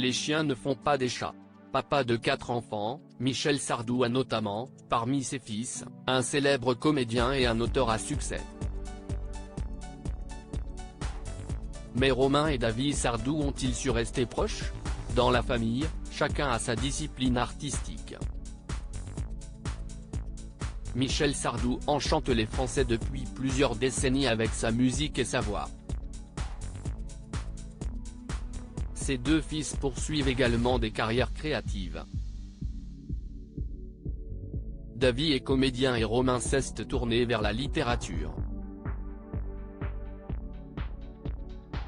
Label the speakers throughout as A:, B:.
A: Les chiens ne font pas des chats. Papa de 4 enfants, Michel Sardou a notamment, parmi ses fils, un célèbre comédien et un auteur à succès. Mais Romain et David Sardou ont-ils su rester proches? Dans la famille, chacun a sa discipline artistique. Michel Sardou enchante les Français depuis plusieurs décennies avec sa musique et sa voix. Ses deux fils poursuivent également des carrières créatives. David est comédien et Romain s'est tourné vers la littérature.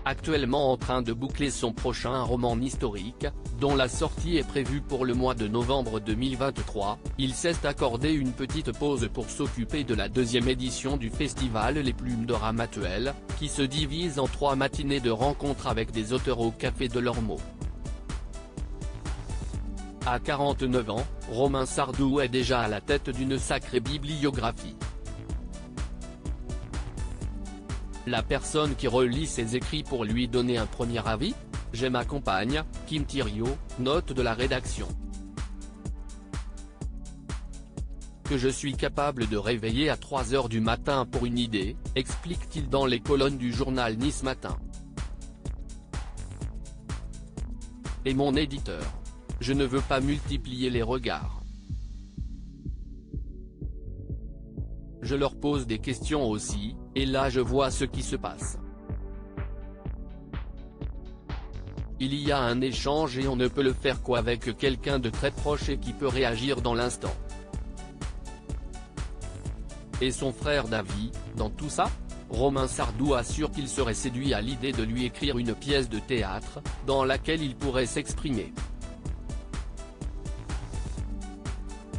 A: Actuellement en train de boucler son prochain roman historique, dont la sortie est prévue pour le mois de novembre 2023, il s'est accordé une petite pause pour s'occuper de la deuxième édition du festival Les Plumes d'Or à Matuelle, qui se divise en 3 matinées de rencontres avec des auteurs au Café de l'Ormeau. À 49 ans, Romain Sardou est déjà à la tête d'une sacrée bibliographie. La personne qui relit ses écrits pour lui donner un premier avis? J'ai ma compagne, Kim Thiriot, note de la rédaction. Que je suis capable de réveiller à 3 h du matin pour une idée, explique-t-il dans les colonnes du journal Nice Matin. Et mon éditeur. Je ne veux pas multiplier les regards. Je leur pose des questions aussi, et là je vois ce qui se passe. Il y a un échange et on ne peut le faire qu'avec quelqu'un de très proche et qui peut réagir dans l'instant. Et son frère David, dans tout ça? Romain Sardou assure qu'il serait séduit à l'idée de lui écrire une pièce de théâtre, dans laquelle il pourrait s'exprimer.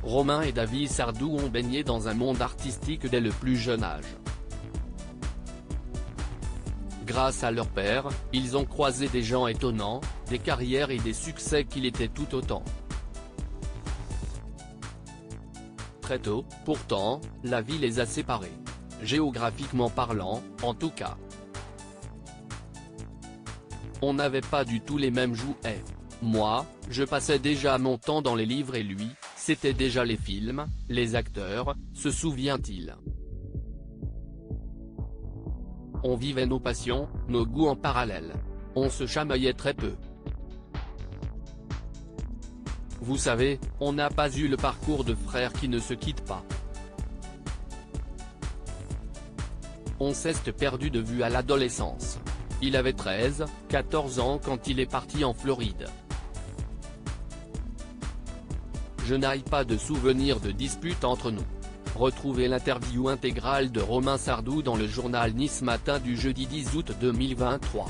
A: Romain et David Sardou ont baigné dans un monde artistique dès le plus jeune âge. Grâce à leur père, ils ont croisé des gens étonnants, des carrières et des succès qu'il était tout autant. Très tôt, pourtant, la vie les a séparés. Géographiquement parlant, en tout cas. On n'avait pas du tout les mêmes jouets. Moi, je passais déjà mon temps dans les livres et lui, c'était déjà les films, les acteurs, se souvient-il. On vivait nos passions, nos goûts en parallèle. On se chamaillait très peu. Vous savez, on n'a pas eu le parcours de frères qui ne se quittent pas. On s'est perdu de vue à l'adolescence. Il avait 13, 14 ans quand il est parti en Floride. Je n'ai pas de souvenir de dispute entre nous. Retrouvez l'interview intégrale de Romain Sardou dans le journal Nice Matin du jeudi 10 août 2023.